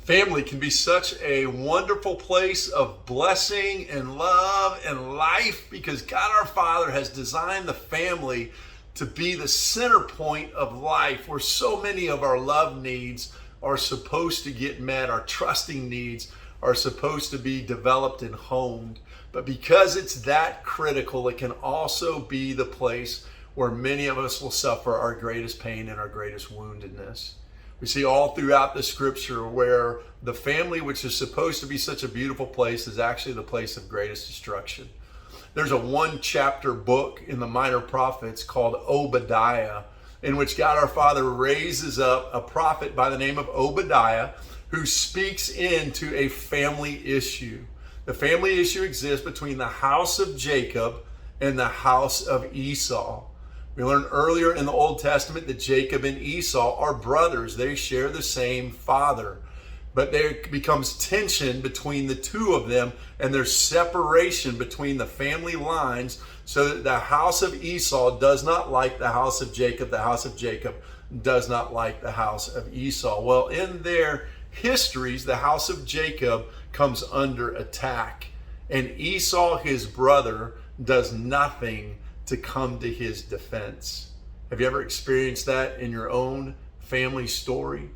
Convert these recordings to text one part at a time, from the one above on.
Family can be such a wonderful place of blessing and love and life because God our Father has designed the family to be the center point of life where so many of our love needs are supposed to get met, our trusting needs are supposed to be developed and honed. But because it's that critical, it can also be the place where many of us will suffer our greatest pain and our greatest woundedness. We see all throughout the scripture where the family, which is supposed to be such a beautiful place, is actually the place of greatest destruction. There's a one-chapter book in the Minor Prophets called Obadiah, in which God our Father raises up a prophet by the name of Obadiah who speaks into a family issue. The family issue exists between the house of Jacob and the house of Esau. We learned earlier in the Old Testament that Jacob and Esau are brothers. They share the same father. But there becomes tension between the two of them, and there's separation between the family lines so that the house of Esau does not like the house of Jacob. The house of Jacob does not like the house of Esau. Well, in their histories, the house of Jacob comes under attack, and Esau, his brother, does nothing to come to his defense. Have you ever experienced that in your own family story?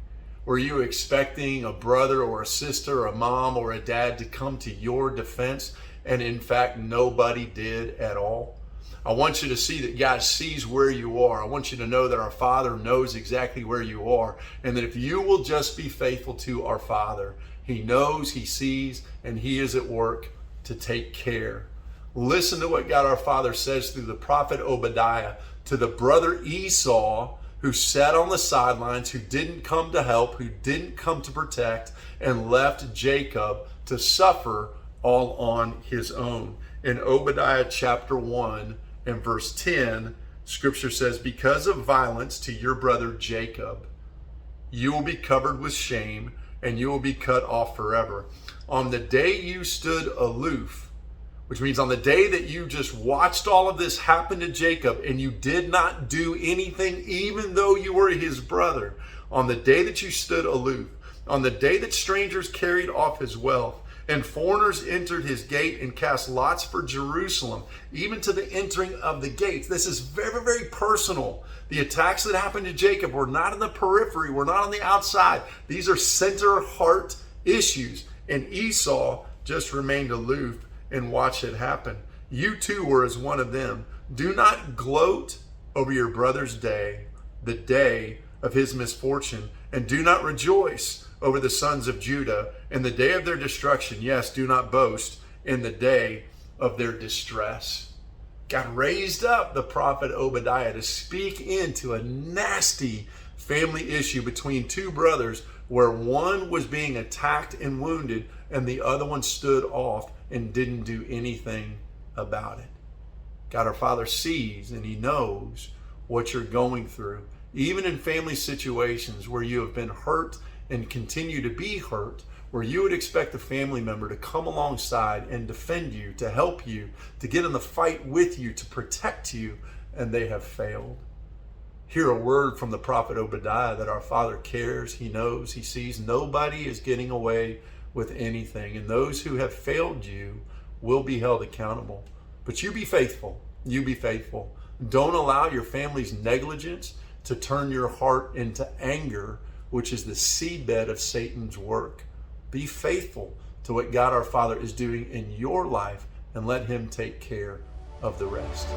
Were you expecting a brother or a sister or a mom or a dad to come to your defense, and in fact nobody did at all? I want you to see that God sees where you are. I want you to know that our Father knows exactly where you are, and that if you will just be faithful to our Father, He knows, He sees, and He is at work to take care. Listen to what God our Father says through the prophet Obadiah to the brother Esau, who sat on the sidelines, who didn't come to help, who didn't come to protect, and left Jacob to suffer all on his own. In Obadiah chapter 1 and verse 10, Scripture says, "Because of violence to your brother Jacob, you will be covered with shame, and you will be cut off forever. On the day you stood aloof," which means on the day that you just watched all of this happen to Jacob and you did not do anything, even though you were his brother, on the day that you stood aloof, on the day that strangers carried off his wealth and foreigners entered his gate and cast lots for Jerusalem, even to the entering of the gates. This is very, very personal. The attacks that happened to Jacob were not in the periphery, were not on the outside. These are center heart issues. And Esau just remained aloof and watch it happen. You too were as one of them. Do not gloat over your brother's day, the day of his misfortune, and do not rejoice over the sons of Judah in the day of their destruction. Yes, do not boast in the day of their distress. God raised up the prophet Obadiah to speak into a nasty family issue between two brothers where one was being attacked and wounded and the other one stood off and didn't do anything about it. God our Father sees and He knows what you're going through. Even in family situations where you have been hurt and continue to be hurt, where you would expect a family member to come alongside and defend you, to help you, to get in the fight with you, to protect you, and they have failed. Hear a word from the prophet Obadiah that our Father cares, He knows, He sees. Nobody is getting away with anything, and those who have failed you will be held accountable. But you be faithful. You be faithful. Don't allow your family's negligence to turn your heart into anger, which is the seedbed of Satan's work. Be faithful to what God our Father is doing in your life, and let Him take care of the rest.